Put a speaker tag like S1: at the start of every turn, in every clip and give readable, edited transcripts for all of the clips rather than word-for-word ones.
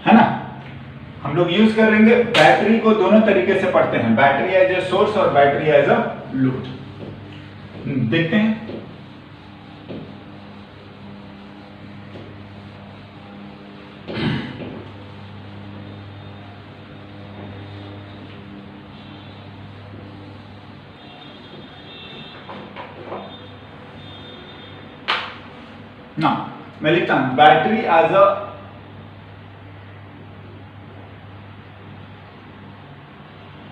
S1: है ना। हम लोग यूज करेंगे बैटरी को, दोनों तरीके से पढ़ते हैं, बैटरी एज ए सोर्स और बैटरी एज अ लोड। देखते हैं। ना मैं लिखता हूं बैटरी एज अ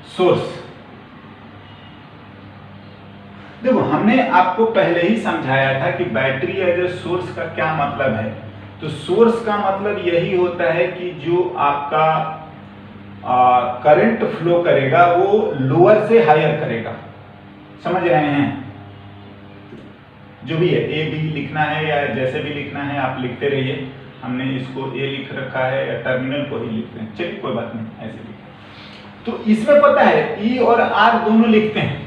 S1: सोर्स। देखो हमने आपको पहले ही समझाया था कि बैटरी एज ए सोर्स का क्या मतलब है। तो सोर्स का मतलब यही होता है कि जो आपका करंट फ्लो करेगा वो लोअर से हायर करेगा। समझ रहे हैं? जो भी है, ए बी लिखना है या जैसे भी लिखना है आप लिखते रहिए। हमने इसको ए लिख रखा है या टर्मिनल को ही लिखते हैं, चलिए कोई बात नहीं, ऐसे लिखें। तो इसमें पता है ई और आर दोनों लिखते हैं,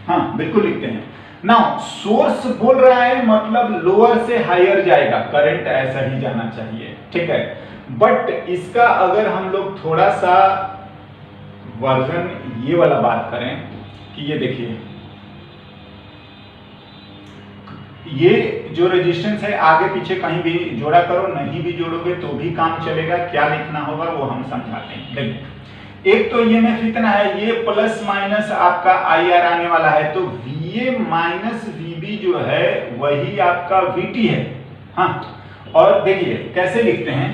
S1: हाँ बिल्कुल लिखते हैं। नाउ सोर्स बोल रहा है मतलब लोअर से हायर जाएगा, करंट ऐसा ही जाना चाहिए, ठीक है। बट इसका अगर हम लोग थोड़ा सा वर्जन ये वाला बात करें कि ये देखिए, ये जो रेजिस्टेंस है आगे पीछे कहीं भी जोड़ा करो, नहीं भी जोड़ोगे तो भी काम चलेगा। क्या लिखना होगा वो हम समझाते हैं। देखिए एक तो ईएमएफ इतना है, ये प्लस माइनस आपका आईआर आने वाला है, तो वीए माइनस वीबी जो है वही आपका वीटी है। हाँ, और देखिए कैसे लिखते हैं,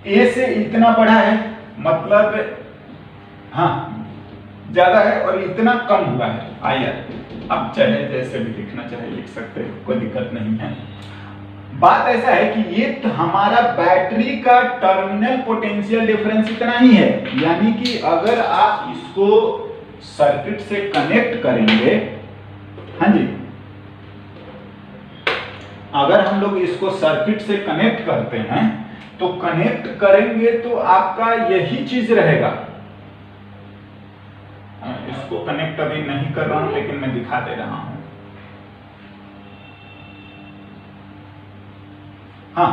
S1: ए से इतना बड़ा है मतलब हाँ ज्यादा है और इतना कम हुआ है आईआर। अब चाहे जैसे भी लिखना चाहे लिख सकते हैं, कोई दिक्कत नहीं है। बात ऐसा है कि ये तो हमारा बैटरी का टर्मिनल पोटेंशियल डिफरेंस इतना ही है, यानी कि अगर आप इसको सर्किट से कनेक्ट करेंगे, हाँ जी, अगर हम लोग इसको सर्किट से कनेक्ट करते हैं तो कनेक्ट करेंगे तो आपका यही चीज रहेगा। इसको कनेक्ट अभी नहीं कर रहा हूं लेकिन मैं दिखा दे रहा हूं। हाँ,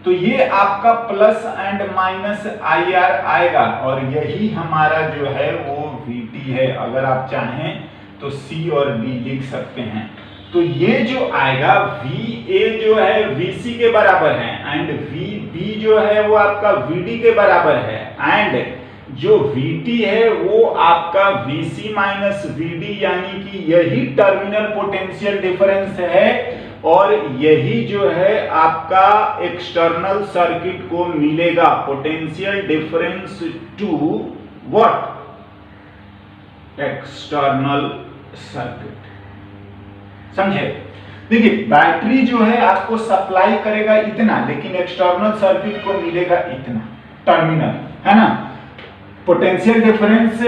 S1: तो ये आपका प्लस एंड माइनस आईआर आएगा और यही हमारा जो है वो वीटी है। अगर आप चाहें तो सी और डी लिख सकते हैं। तो ये जो आएगा वीए जो है वीसी के बराबर है एंड वीबी जो है वो आपका वीडी के बराबर है एंड जो VT है वो आपका VC माइनस VD, यानी कि यही टर्मिनल पोटेंशियल डिफरेंस है और यही जो है आपका एक्सटर्नल सर्किट को मिलेगा potential difference to what, external circuit. समझे? देखिए बैटरी जो है आपको सप्लाई करेगा इतना, लेकिन एक्सटर्नल सर्किट को मिलेगा इतना, टर्मिनल, है ना। Potential difference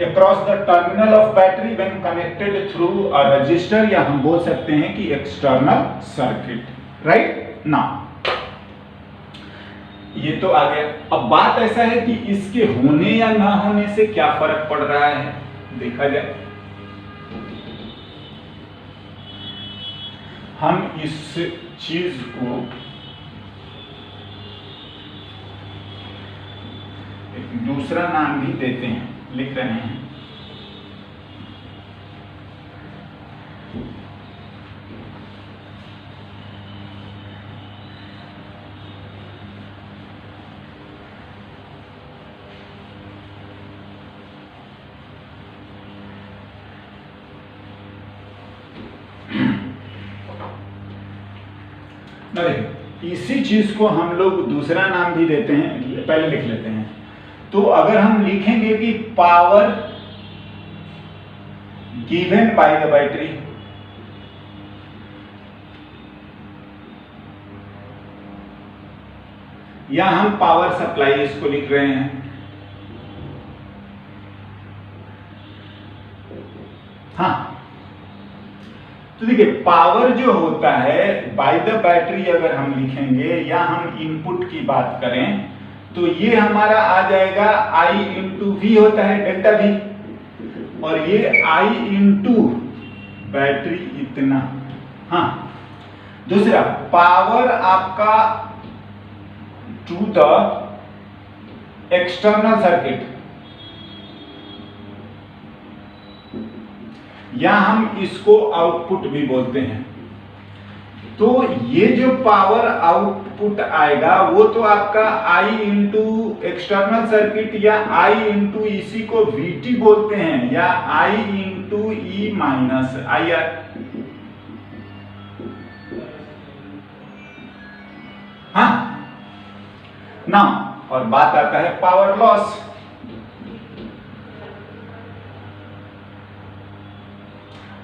S1: across the terminal of battery when connected through a resistor, या हम बोल सकते हैं कि external circuit, right? now ये तो आ गया। अब बात ऐसा है कि इसके होने या ना होने से क्या फर्क पड़ रहा है, देखा जाए। हम इस चीज को दूसरा नाम भी देते हैं, लिख रहे हैं। इसी चीज को हम लोग दूसरा नाम भी देते हैं, पहले लिख लेते हैं। तो अगर हम लिखेंगे कि power given by the battery, या हम पावर सप्लाई इसको लिख रहे हैं, हाँ। तो देखिए पावर जो होता है बाय द बैटरी अगर हम लिखेंगे या हम इनपुट की बात करें तो ये हमारा आ जाएगा I इंटू वी होता है डेल्टा वी, और ये I इंटू बैटरी इतना, हाँ। दूसरा पावर आपका टू द एक्सटर्नल सर्किट, या हम इसको आउटपुट भी बोलते हैं। तो ये जो पावर आउटपुट आएगा वो तो आपका I इंटू एक्सटर्नल सर्किट या I इंटू इसी को VT बोलते हैं, या I into E minus IR। हाँ ना, और बात आता है पावर लॉस।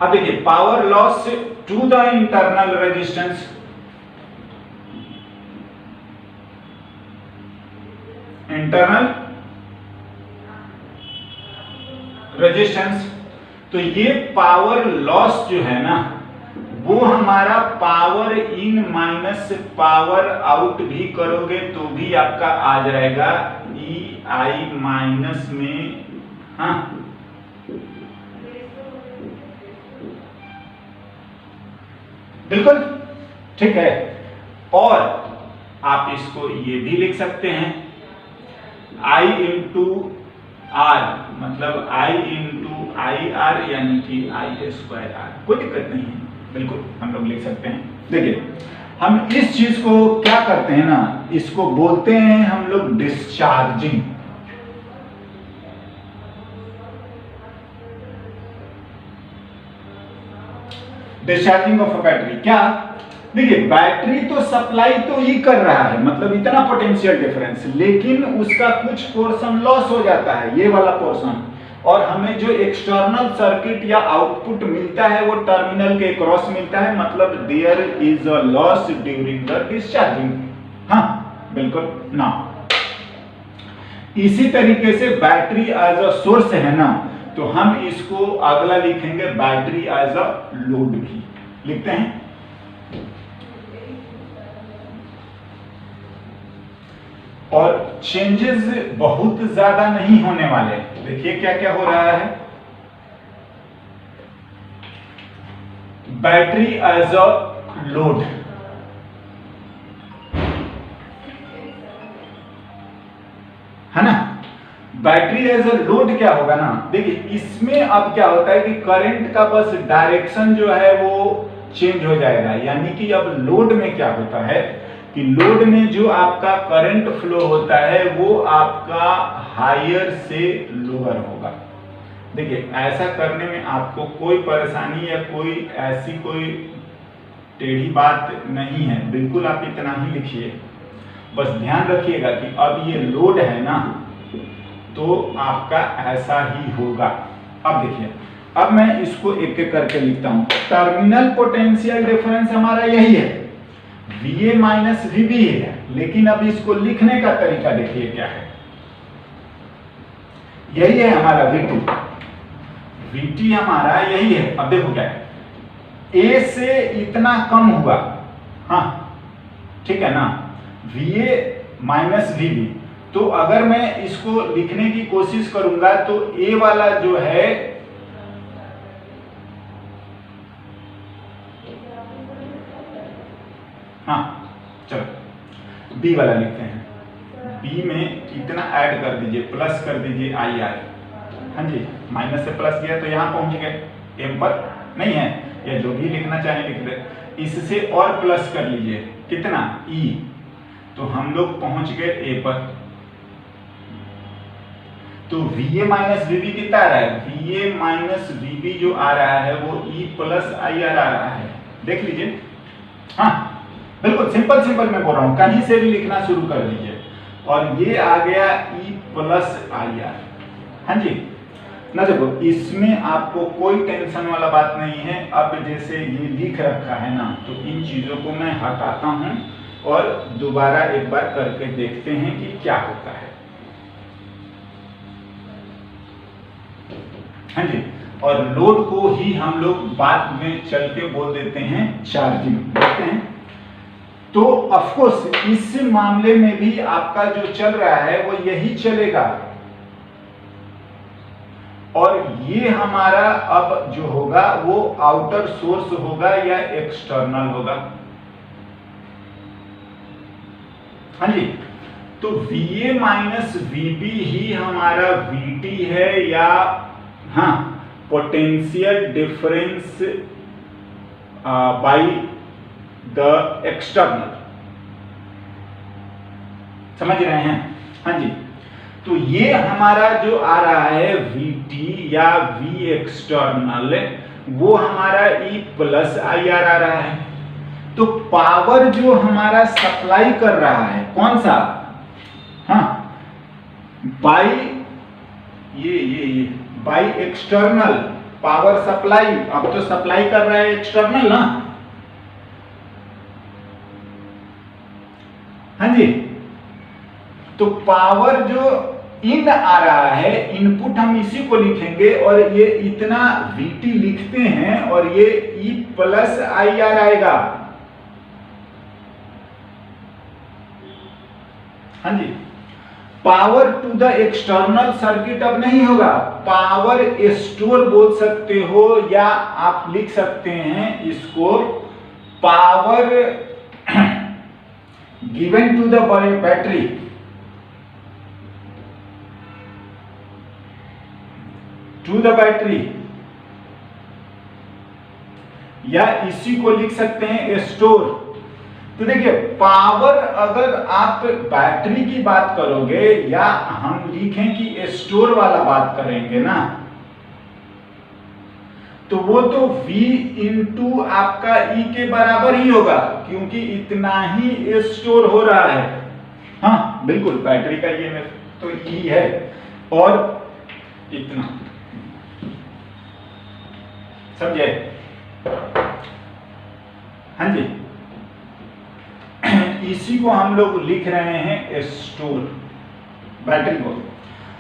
S1: अब देखिए, power loss to the internal resistance, internal resistance, तो ये पावर लॉस जो है ना वो हमारा power in minus power out भी करोगे तो भी आपका आ जाएगा EI माइनस में। हाँ, बिल्कुल ठीक है। और आप इसको ये भी लिख सकते हैं I इंटू आर, मतलब I इंटू IR यानी कि I स्क्वायर R, कोई दिक्कत नहीं है, बिल्कुल हम लोग लिख सकते हैं। देखिए, हम इस चीज को क्या करते हैं ना, इसको बोलते हैं हम लोग discharging. Discharging of a battery. क्या, देखिए बैटरी तो सप्लाई तो ही कर रहा है, मतलब इतना पोटेंशियल डिफरेंस, लेकिन उसका कुछ पोर्शन लॉस हो जाता है, ये वाला पोर्शन, और हमें जो एक्सटर्नल सर्किट या आउटपुट मिलता है वो टर्मिनल के क्रॉस मिलता है, मतलब there is a loss during the discharging. हाँ बिल्कुल ना। इसी तरीके से बैटरी एज अ सोर्स है ना, तो हम इसको अगला लिखेंगे बैटरी एज अ लोड भी लिखते हैं। और चेंजेस बहुत ज्यादा नहीं होने वाले। देखिए क्या क्या हो रहा है, बैटरी एज अ लोड, है ना। बैटरी एज अ लोड क्या होगा ना, देखिए इसमें अब क्या होता है कि करंट का बस डायरेक्शन जो है वो चेंज हो जाएगा, यानी कि अब लोड में क्या होता है कि लोड में जो आपका करंट फ्लो होता है वो आपका हायर से लोअर होगा। देखिए ऐसा करने में आपको कोई परेशानी या कोई ऐसी कोई टेढ़ी बात नहीं है, बिल्कुल आप इतना ही लिखिए, बस ध्यान रखिएगा कि अब ये लोड है ना तो आपका ऐसा ही होगा। अब देखिए, अब मैं इसको एक एक करके लिखता हूं। टर्मिनल पोटेंशियल डिफरेंस हमारा यही है, VA माइनस VB है, लेकिन अब इसको लिखने का तरीका देखिए क्या है, यही है हमारा VT हमारा यही है। अब देखो क्या है, A से इतना कम हुआ, हाँ ठीक है ना, VA माइनस VB, तो अगर मैं इसको लिखने की कोशिश करूंगा तो A वाला जो है हाँ चलो B वाला लिखते हैं, B में इतना ऐड कर दीजिए, प्लस कर दीजिए IR, हाँ जी, माइनस से प्लस गया तो यहाँ पहुंच गए, M पर नहीं है, या जो भी लिखना चाहे लिख दे, इससे और प्लस कर लीजिए कितना E, तो हम लोग पहुंच गए A पर। तो VA माइनस VB कितना आ रहा है, VA माइनस VB जो आ रहा है वो E प्लस IR आ रहा है, देख लीजिए। हाँ बिल्कुल सिंपल सिंपल मैं बोल रहा हूँ, कहीं से भी लिखना शुरू कर दीजिए, और ये आ गया E प्लस IR, हाँ जी ना। देखो इसमें आपको कोई टेंशन वाला बात नहीं है। अब जैसे ये लिख रखा है ना, तो इन चीजों को मैं हटाता हूं और दोबारा एक बार करके देखते हैं कि क्या होता है, हाँ जी। और लोड को ही हम लोग बाद में चल के बोल देते हैं चार्जिंग, देखते हैं। तो ऑफ कोर्स इस मामले में भी आपका जो चल रहा है वो यही चलेगा, और ये हमारा अब जो होगा वो आउटर सोर्स होगा या एक्सटर्नल होगा, हाँ जी। तो VA माइनस VB ही हमारा VT है, या हाँ potential difference by the external, समझ रहे हैं? हाँ जी, तो ये हमारा जो आ रहा है VT या V एक्सटर्नल, वो हमारा E प्लस IR आ रहा है। तो पावर जो हमारा सप्लाई कर रहा है कौन सा, हाँ बाई ये बाई एक्सटर्नल पावर सप्लाई, अब तो सप्लाई कर रहा है एक्सटर्नल ना, हाँ जी। तो पावर जो इन आ रहा है, इनपुट हम इसी को लिखेंगे और ये इतना VT लिखते हैं और ये E प्लस IR आएगा, हाँ जी। Power to the external circuit अब नहीं होगा, पावर स्टोर बोल सकते हो, या आप लिख सकते हैं इसको power given to the battery, to the battery, या इसी को लिख सकते हैं स्टोर। तो देखिए पावर अगर आप बैटरी की बात करोगे या हम लिखें कि स्टोर वाला बात करेंगे ना, तो वो तो V इंटू आपका E के बराबर ही होगा, क्योंकि इतना ही स्टोर हो रहा है। हाँ बिल्कुल, बैटरी का ये तो E है और इतना, समझे? हाँ जी, इसी को हम लोग लिख रहे हैं स्टोर बैटरी को।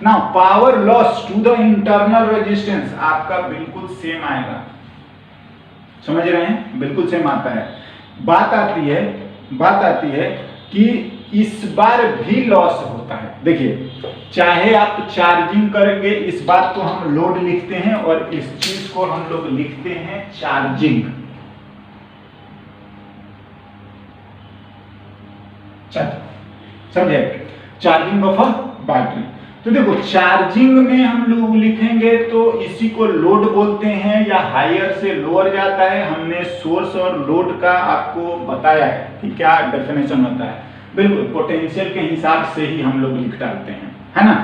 S1: ना power loss to the internal resistance आपका बिल्कुल सेम आएगा, समझ रहे हैं? बिल्कुल सेम आता है। बात आती है कि इस बार भी लॉस होता है। देखिए चाहे आप चार्जिंग करेंगे, इस बात को हम लोड लिखते हैं और इस चीज को हम लोग लिखते हैं चार्जिंग। समझे? Charging of a battery. तो देखो चार्जिंग में हम लोग लिखेंगे तो इसी को लोड बोलते हैं, या हायर से लोअर जाता है। हमने सोर्स और लोड का आपको बताया है कि क्या डेफिनेशन होता है। बिल्कुल पोटेंशियल के हिसाब से ही हम लोग लिख डालते हैं, है ना।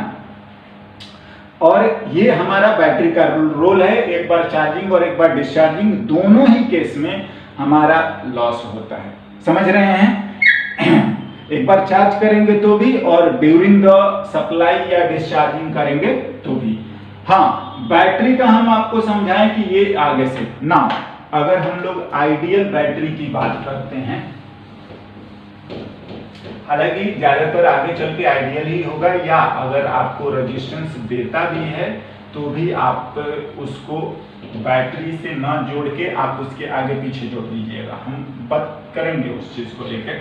S1: और ये हमारा बैटरी का रोल है, एक बार चार्जिंग और एक बार डिस्चार्जिंग, दोनों ही केस में हमारा लॉस होता है। समझ रहे हैं? एक बार चार्ज करेंगे तो भी, और ड्यूरिंग द सप्लाई या डिस्चार्जिंग करेंगे तो भी। हाँ बैटरी का हम आपको समझाएं कि ये आगे से ना, अगर हम लोग आइडियल बैटरी की बात करते हैं, हालांकि ज्यादातर आगे चल के आइडियल ही होगा, या अगर आपको रेजिस्टेंस देता भी है तो भी आप उसको बैटरी से ना जोड़ के आप उसके आगे पीछे जोड़ दीजिएगा। हम बात करेंगे उस चीज को लेकर,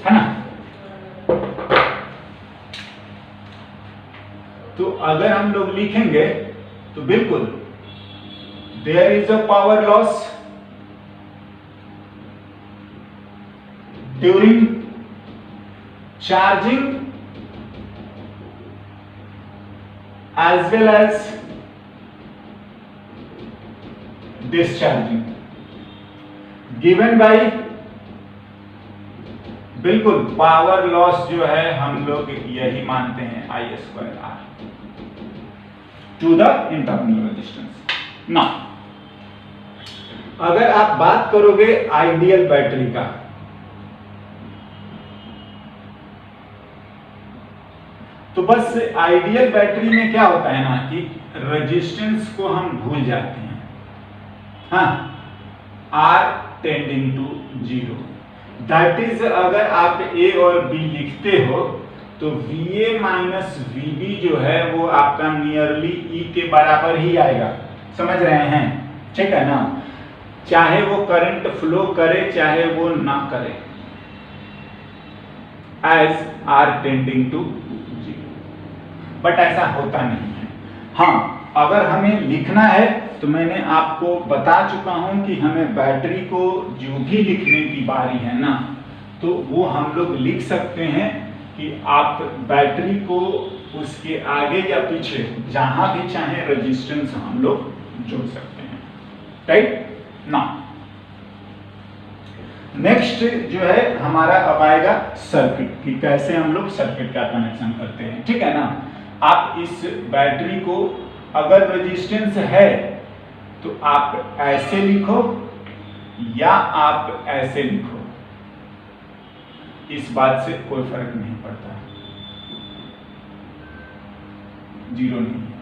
S1: है ना। तो अगर हम लोग लिखेंगे तो बिल्कुल there is a power loss during charging as well as discharging, given by, बिल्कुल पावर लॉस जो है हम लोग यही मानते हैं I²R to the internal resistance. ना अगर आप बात करोगे आइडियल बैटरी का, तो बस आइडियल बैटरी में क्या होता है ना कि रेजिस्टेंस को हम भूल जाते हैं। हाँ R tending to 0, that is अगर आप A और B लिखते हो तो VA माइनस VB जो है वो आपका नियरली E के बराबर ही आएगा। समझ रहे हैं? ठीक है ना। चाहे वो करंट फ्लो करे चाहे वो ना करे, as R tending to 0, but ऐसा होता नहीं है। हाँ अगर हमें लिखना है तो मैंने आपको बता चुका हूं कि हमें बैटरी को जो भी लिखने की बारी है ना, तो वो हम लोग लिख सकते हैं कि आप बैटरी को उसके आगे या पीछे जहां भी चाहे रेजिस्टेंस हम लोग जोड़ सकते हैं, राइट ना। नेक्स्ट जो है हमारा अब आएगा सर्किट, कि कैसे हम लोग सर्किट का कनेक्शन करते हैं, ठीक है ना। आप इस बैटरी को अगर रेजिस्टेंस है तो आप ऐसे लिखो या आप ऐसे लिखो, इस बात से कोई फर्क नहीं पड़ता, जीरो नहीं है,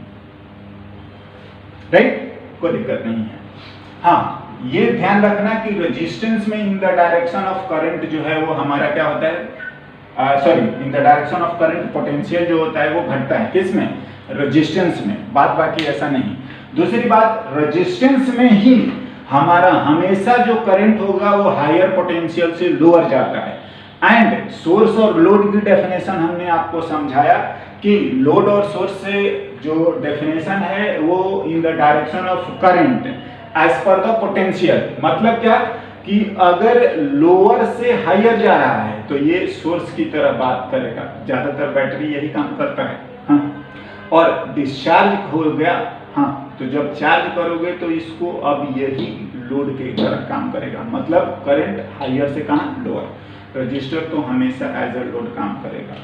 S1: राइट, कोई दिक्कत नहीं है। हाँ, ये ध्यान रखना कि रेजिस्टेंस में इन द डायरेक्शन ऑफ करंट जो है वो हमारा क्या होता है, sorry, in the direction of current potential जो होता है वो घटता है, किसमें, रेजिस्टेंस में, बात बाकी ऐसा नहीं। दूसरी बात, रेजिस्टेंस में ही हमारा हमेशा जो करंट होगा वो हायर पोटेंशियल से लोअर जाता है। एंड सोर्स और लोड की डेफिनेशन हमने आपको समझाया कि लोड और सोर्स से जो डेफिनेशन है वो in the direction of current as per the potential, मतलब क्या कि अगर लोअर से हायर जा रहा है तो ये सोर्स की तरह बात करेगा, ज्यादातर बैटरी यही काम करता है, हाँ। और डिस्चार्ज हो गया, हाँ, तो जब चार्ज करोगे तो इसको अब यही लोड की तरह काम करेगा, मतलब करंट हायर से कहाँ, लोअर। रजिस्टर तो हमेशा एज अ लोड काम करेगा,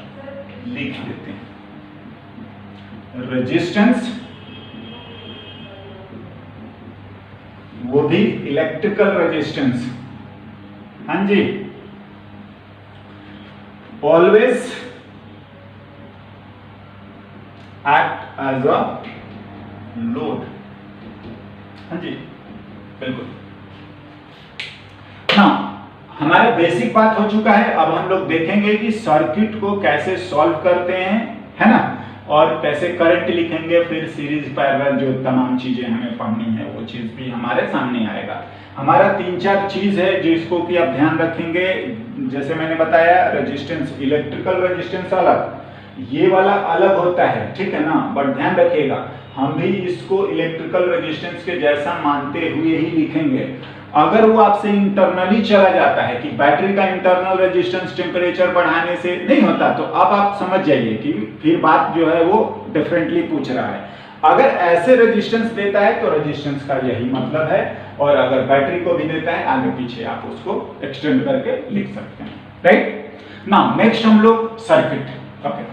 S1: लिख देते हैं रेजिस्टेंस, वो भी इलेक्ट्रिकल रेजिस्टेंस, हाँ जी, always act as a load, हाँ जी, बिल्कुल। हाँ, हमारा बेसिक बात हो चुका है, अब हम लोग देखेंगे कि सर्किट को कैसे सॉल्व करते हैं, है ना, और कैसे करंट लिखेंगे, फिर सीरीज पैरेलल जो तमाम चीजें हमें पढ़नी है वो चीज भी हमारे सामने आएगा। हमारा 3-4 चीज है जिसको कि आप ध्यान रखेंगे, जैसे मैंने बताया रेजिस्टेंस, इलेक्ट्रिकल रेजिस्टेंस अलग, ये वाला अलग होता है, ठीक है ना, बट ध्यान रखिएगा हम भी इसको इलेक्ट्रिकल रेजिस्टेंस के जैसा मानते हुए ही लिखेंगे। अगर वो आपसे इंटरनली चला जाता है कि बैटरी का इंटरनल रेजिस्टेंस टेम्परेचर बढ़ाने से नहीं होता, तो अब आप समझ जाइए कि फिर बात जो है वो डिफरेंटली पूछ रहा है। अगर ऐसे रेजिस्टेंस देता है तो रेजिस्टेंस का यही मतलब है, और अगर बैटरी को भी देता है आगे पीछे आप उसको एक्सटेंड करके लिख सकते हैं, राइट। नाउ नेक्स्ट हम लोग सर्किट, ओके।